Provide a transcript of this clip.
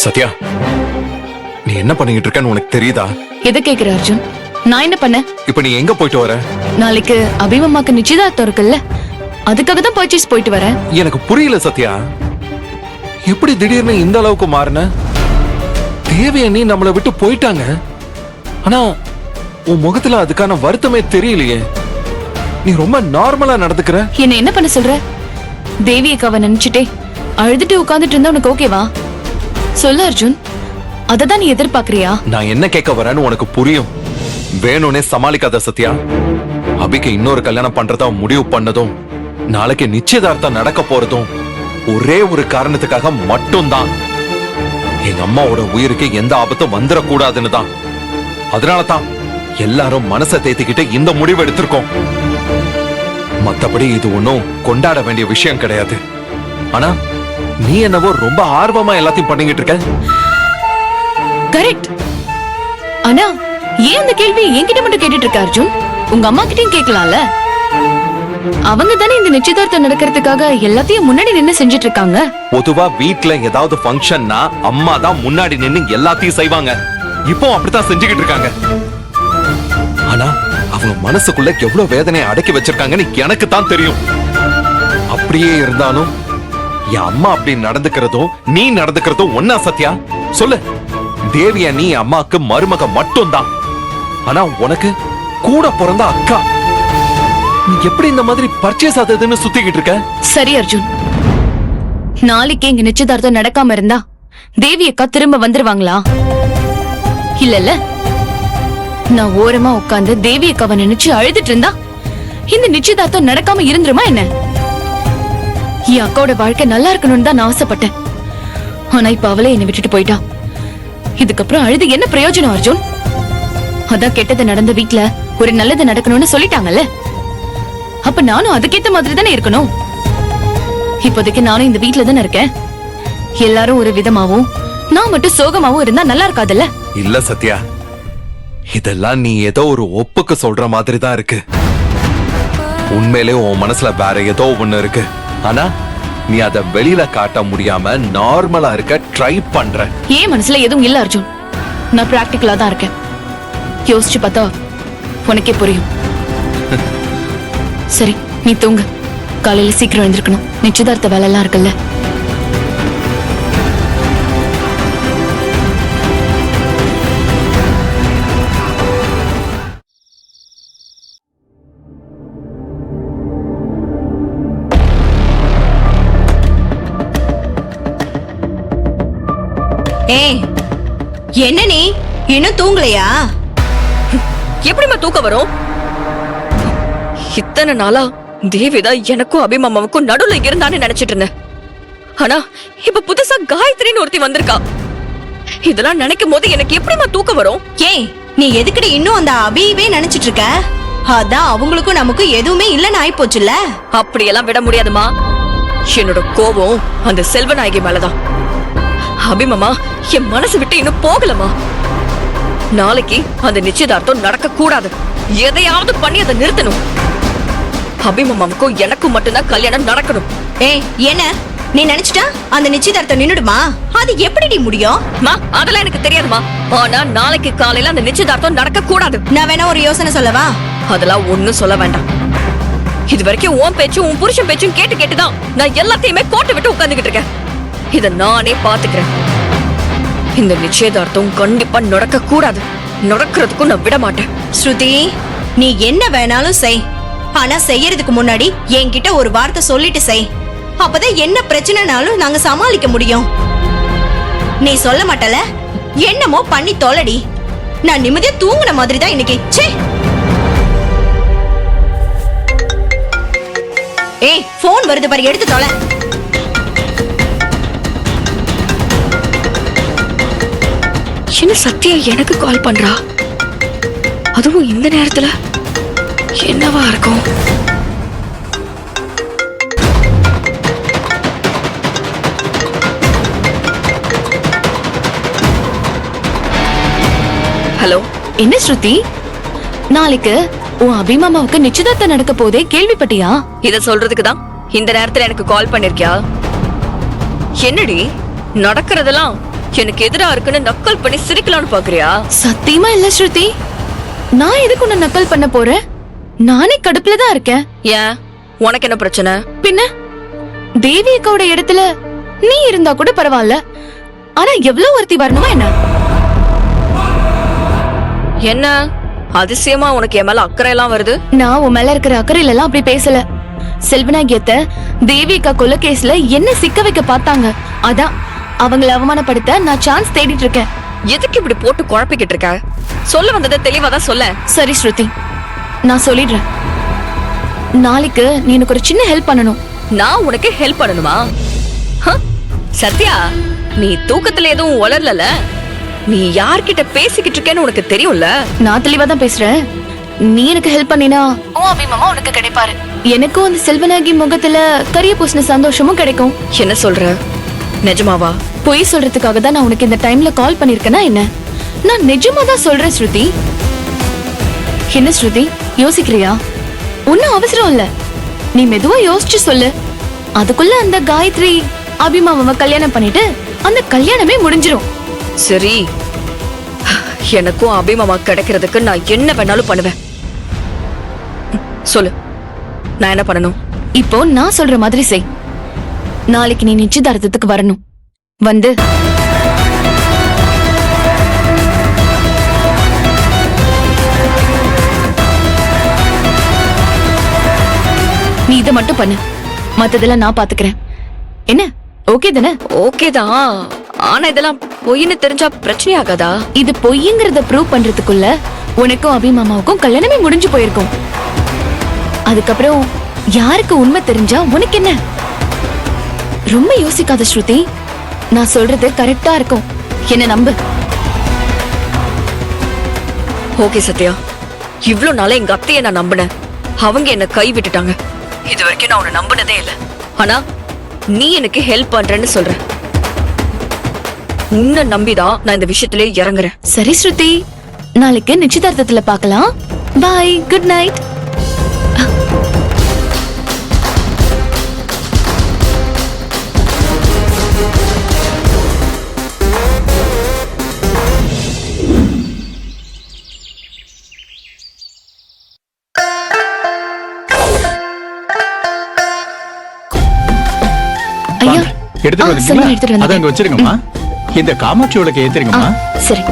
சத்யா, நீ என்ன பண்ணிட்டு இருக்கன்னு உனக்கு தெரியுதா? எதை கேக்குற அர்ஜுன்? நான் என்ன பண்ண? இப்ப நீ எங்க போயிட்டு வர? நாளைக்கு அபிமம்மாக்கு நிச்சயதார்த்தம் இருக்குல்ல, அதுக்காக தான் பர்ச்சேஸ் போயிட்டு வரேன். எனக்கு புரியல சத்யா, எப்படி திடீர்னு இந்த அளவுக்கு மாறின? தேவையா நீ நம்மளை விட்டு போயிட்டாங்க, ஆனா உன் முகத்துல அதுக்கான வருத்தமே தெரியலையே. நீ ரொம்ப நார்மலா நடந்துக்கிற. என்ன என்ன பண்ண சொல்ற? தேவி அக்காவை நினைச்சிட்டே அழுதுட்டு உட்கார்ந்துட்டு இருந்தா உனக்கு ஓகேவா? சொல்லு அர்ஜுன், அததான் நீ எதிர்பார்க்கறியா? நான் என்ன கேட்க வரேன்னு உனக்கு புரியும். வேணும்னே சமாளிக்காத சத்யா. அபிக்கு இன்னொரு கல்யாணம் பண்றதா முடிவு பண்ணதும், நாளைக்கு நிச்சயதார்த்தம் நடக்க போறதும் ஒரே ஒரு காரணத்துக்காக மட்டும்தான். எங்க அம்மாவோட உயிருக்கு எந்த ஆபத்தும் வந்துடக்கூடாதுன்னு தான். அதனாலதான் எல்லாரும் மனசை தேத்திக்கிட்டு இந்த முடிவு எடுத்திருக்கோம். மத்தபடி இது ஒன்னும் கொண்டாட வேண்டிய விஷயம் கிடையாது. ஆனா நீ என்னவோ ரொம்ப ஆர்வமா எல்லாத்தையும் பண்ணிக்கிட்டு இருக்க. கரெக்ட். ஆனா ஏன் அந்த கேள்வி என்கிட்ட மட்டும் கேட்டுட்டு இருக்க அர்ஜுன்? உங்க அம்மா கிட்டயும் கேட்கலாம்ல. அவங்க தானே இந்த நிச்சயதார்த்தம் நடக்கிறதுக்காக எல்லாத்தையும் முன்னாடி நின்னு செஞ்சிட்டு இருக்காங்க. பொதுவா வீட்ல ஏதாவது ஃபங்க்ஷன்னா அம்மா தான் முன்னாடி நின்னு எல்லாத்தையும் செய்வாங்க. இப்போ அப்படித்தான் செஞ்சுக்கிட்டு இருக்காங்க. ஆனா அவங்க மனசுக்குள்ள எவ்வளவு வேதனையை அடக்கி வச்சிருக்காங்கன்னு எனக்கு தான் தெரியும். அப்படியே இருந்தாலும் என் அம்மா அப்படி நடந்துக்கிறதும் நீ நடந்துக்கிறதும் ஒன்னா சத்யா? சொல்லு. தேவியா நீ அம்மாக்கு மருமக மட்டும் தான், ஆனா உனக்கு கூட பிறந்த அக்கா. நீ எப்படி இந்த மாதிரி பர்ச்சேஸ் ஆகுதுன்னு சுத்திக்கிட்டு இருக்க? சரி அர்ஜுன், நாளைக்கு எங்க நிச்சயதார்த்தம் நடக்காம இருந்தா தேவி அக்கா திரும்ப வந்துருவாங்களா? இல்லல்ல. நான் ஓரமா உட்கார்ந்து தேவி அக்காவை நினைச்சு அழுதுட்டு இருந்தா இந்த நிச்சயதார்த்தம் நடக்காம இருந்துருமா என்ன? என் அக்காவோட வாழ்க்கை நல்லா இருக்கணும்னு தான் நான் ஆசைப்பட்டேன். ஆனா இப்ப அவளே என்னை விட்டுட்டு போயிட்டா. இதுக்கப்புறம் அழுது என்ன பிரயோஜனம் அர்ஜுன்? அதான் கெட்டது நடந்த வீட்ல ஒரு நல்லது நடக்கணும்னு சொல்லிட்டாங்கல்ல. அப்ப நானும் அதுக்கேத்த மாதிரி தானே இருக்கணும். இப்போதைக்கு நானும் இந்த வீட்ல தானே இருக்கேன். எல்லாரும் ஒரு விதமாவும் நான் மட்டும் சோகமாவும் இருந்தா நல்லா இருக்காதுல்ல. இல்ல சத்யா, இதெல்லாம் நீ ஏதோ ஒரு ஒப்புக்கு சொல்ற மாதிரி தான் இருக்கு. உண்மையிலே உன் மனசுல வேற ஏதோ ஒண்ணு இருக்கு. ஆனா நீ அத வெளியில காட்ட முடியாம நார்மலா இருக்க ட்ரை பண்ற. ஏன் மனசுல எதுவும் இல்ல அர்ஜுன். நான் பிராக்டிகலா தான் இருக்கேன். யோசிச்சு பார்த்தா உனக்கே புரியும். சரி, நீ தூங்க. காலையில சீக்கிரம் எழுந்திருக்கணும். நிச்சயதார்த்த வேலை எல்லாம் இருக்குல்ல. ஏய், என்ன நீ இன்னும் தூங்கலையா? எப்படிமா தூக்கம் வரும்? இத்தனை நாளா தேவிதா எனக்கும் அபிமாமாவுக்கும் நடுவுல இருந்தான்னு நினைச்சிட்டு இருந்தேன். ஆனா இப்ப புதுசா காயத்ரின்னு ஒருத்தி வந்திருக்கா. இதெல்லாம் நினைக்கும் போது எனக்கு எப்படிமா தூக்கம் வரும்? ஏய், நீ எதுக்குடி இன்னும் அந்த அபியவே நினைச்சிட்டு இருக்க? அதான் அவங்களுக்கும் நமக்கும் எதுவுமே இல்லன்னு ஆயி போச்சுல்ல. அப்படியெல்லாம் விட முடியாதுமா. என்னோட கோபம் அந்த செல்வநாயகி மேலதான். அபிமாமா என் மனசு விட்டு இன்னும் போகலமா. நாளைக்கு அந்த நிச்சயதார்த்தம் நடக்க கூடாது. எதையாவது பண்ணி அதை நிறுத்தணும். அபிமாமாவுக்கும் எனக்கும் மட்டும்தான் கல்யாணம் நடக்கணும். ஏய், என்ன நீ நினைச்சிட்டா அந்த நிச்சயதார்த்தம் நின்னுடுமா? அது எப்படி முடியும்? அதெல்லாம் எனக்கு தெரியாதுமா. ஆனா நாளைக்கு காலையில அந்த நிச்சயதார்த்தம் நடக்க கூடாது. நான் வேணா ஒரு யோசனை சொல்லவா? அதெல்லாம் ஒண்ணும் சொல்ல வேண்டாம். இது வரைக்கும் உன் பேச்சும் உன் புருஷன் பேச்சும் கேட்டு கேட்டுதான் நான் எல்லாத்தையுமே கோட்டை விட்டு உட்கார்ந்துகிட்டு இருக்கேன். இத நானே பாத்துக்கிறேன். இந்த நிச்சயதார்த்தம் கண்டிப்பா நடக்க கூடாது. நடக்கிறதுக்கும் நான் விட மாட்டேன். ஸ்ருதி, நீ என்ன வேணாலும் செய். ஆனா செய்யறதுக்கு முன்னாடி என்கிட்ட ஒரு வார்த்தை சொல்லிட்டு செய். அப்பதான் என்ன பிரச்சனைனாலும் நாங்க சமாளிக்க முடியும். நீ சொல்ல மாட்டல? என்னமோ பண்ணி தொலைடி. நான் நிம்மதியா தூங்குன மாதிரி தான் இன்னைக்கு. ச்சே. ஏய், போன் வருது பாரு, எடுத்து தொலை. என்ன சத்யா எனக்கு கால் பண்றா? அதுவும் இந்த நேரத்துல என்னவா இருக்கும்? ஹலோ. என்ன ஸ்ருதி, நாளைக்கு உன் அபிமாமாவுக்கு நிச்சயதார்த்தம் நடக்க போதே கேள்விப்பட்டியா? இத சொல்றதுக்கு தான் இந்த நேரத்துல எனக்கு கால் பண்ணிருக்கியா? என்னடி நடக்கிறதெல்லாம் எனக்கு எதிரா இருக்குன்னு நக்கல் பண்ணி சிரிக்கலாம்னு பாக்குறியா? சத்தியமா இல்ல ஸ்ருதி. நான் எதுக்கு உன்னை நக்கல் பண்ண போறேன்? நானே கடுப்புல தான் இருக்கேன். ஏன், உனக்கு என்ன பிரச்சனை? பின்ன தேவி அக்காவோட இடத்துல நீ இருந்தா கூட பரவாயில்ல. ஆனா எவ்வளவு ஒருத்தி வரணுமா என்ன? என்ன அதிசயமா உனக்கு என் மேல அக்கறை எல்லாம் வருது? நான் உன் மேல இருக்கிற அக்கறையில எல்லாம் அப்படி பேசல. செல்வநாயகியத்த தேவி அக்கா கொலை கேஸ்ல என்ன சிக்க வைக்க பார்த்தாங்க. அதான் அவங்கள அவமானப்படுத்த நான் சான்ஸ் தேடிட்டு இருக்கேன். எதுக்கு இப்படி போட்டு குழப்பிக்கிட்டு இருக்க? சொல்ல வந்ததை தெளிவா தான் சொல்ல. சரி ஸ்ருதி, நான் சொல்லிடுறேன். நாளைக்கு நீ எனக்கு ஒரு சின்ன ஹெல்ப் பண்ணணும். நான் உனக்கு ஹெல்ப் பண்ணணுமா? ஹ? சத்யா, நீ தூக்கத்துல எதுவும் உளரல. நீ யார்கிட்ட பேசிக்கிட்டு இருக்கேன்னு உனக்கு தெரியும்ல. நான் தெளிவா தான் பேசுறேன். நீ எனக்கு ஹெல்ப் பண்ணினா உன் அபிமாமா உனக்கு கிடைப்பாரு. எனக்கும் அந்த செல்வநாயகி முகத்துல கரிய பூசின சந்தோஷமும் கிடைக்கும். என்ன சொல்ற? நிஜமாவா? பொய் சொல்றதுக்காக தான் நான் உனக்கு இந்த டைம்ல கால் பண்ணிருக்கேனா என்ன? நான் நிஜமா தான் சொல்றேன் ஸ்ருதி. என்ன ஸ்ருதி, யோசிக்கிறியா? ஒன்னும் அவசரம் இல்ல, நீ மெதுவா யோசிச்சு சொல்லு. அதுக்குள்ள அந்த காயத்ரி அபிமாவை கல்யாணம் பண்ணிட்டு அந்த கல்யாணமே முடிஞ்சிரும். சரி, எனக்கும் அபிமாமா கிடைக்கிறதுக்கு நான் என்ன வேணாலும் பண்ணுவேன். சொல்லு, நான் என்ன பண்ணணும்? இப்போ நான் சொல்ற மாதிரி செய். நாளைக்கு நீ நிச்சயதார்த்தத்துக்கு வரணும். வந்து நீ இதை மட்டும் பண்ணு, மத்ததெல்லாம் நான் பாத்துக்கிறேன். என்ன, ஓகே தானே? ஓகே தான். ஆனா இதெல்லாம் பொய்ன்னு தெரிஞ்சா பிரச்சனை ஆகாதா? இது பொய்ங்கிறத ப்ரூவ் பண்றதுக்குள்ள உனக்கும் அபிமாமாவுக்கும் கல்யாணமே முடிஞ்சு போயிருக்கும். அதுக்கப்புறம் யாருக்கு உண்மை தெரிஞ்சா உனக்கு என்ன? ரொம்ப யோசிக்காத ஸ்ருதி, நான் சொல்றது கரெக்டா இருக்கும். என்ன நம்பு. ஓகே சத்யா, இவ்ளோ நாளா எங்க அத்தைய நான் நம்பினேன். அவங்க என்ன கை விட்டுட்டாங்க. இது வரைக்கும் நான் உன்னை நம்பினதே இல்ல. ஆனா நீ எனக்கு ஹெல்ப் பண்றேன்னு சொல்ற. உன்னை நம்பிதான் நான் இந்த விஷயத்திலே இறங்குறேன். சரி ஸ்ருதி, நாளைக்கு நிச்சயதார்த்தத்துல பார்க்கலாம். பாய், குட் நைட். ஐயா, எடுத்துட்டு சொல்லுங்க, எடுத்துட்டு வந்தீங்களா? வந்துட்டேன். அத அங்க வச்சிருங்கம்மா. இந்த காமாட்சி விளக்கு ஏத்துறீங்கம்மா. சரி.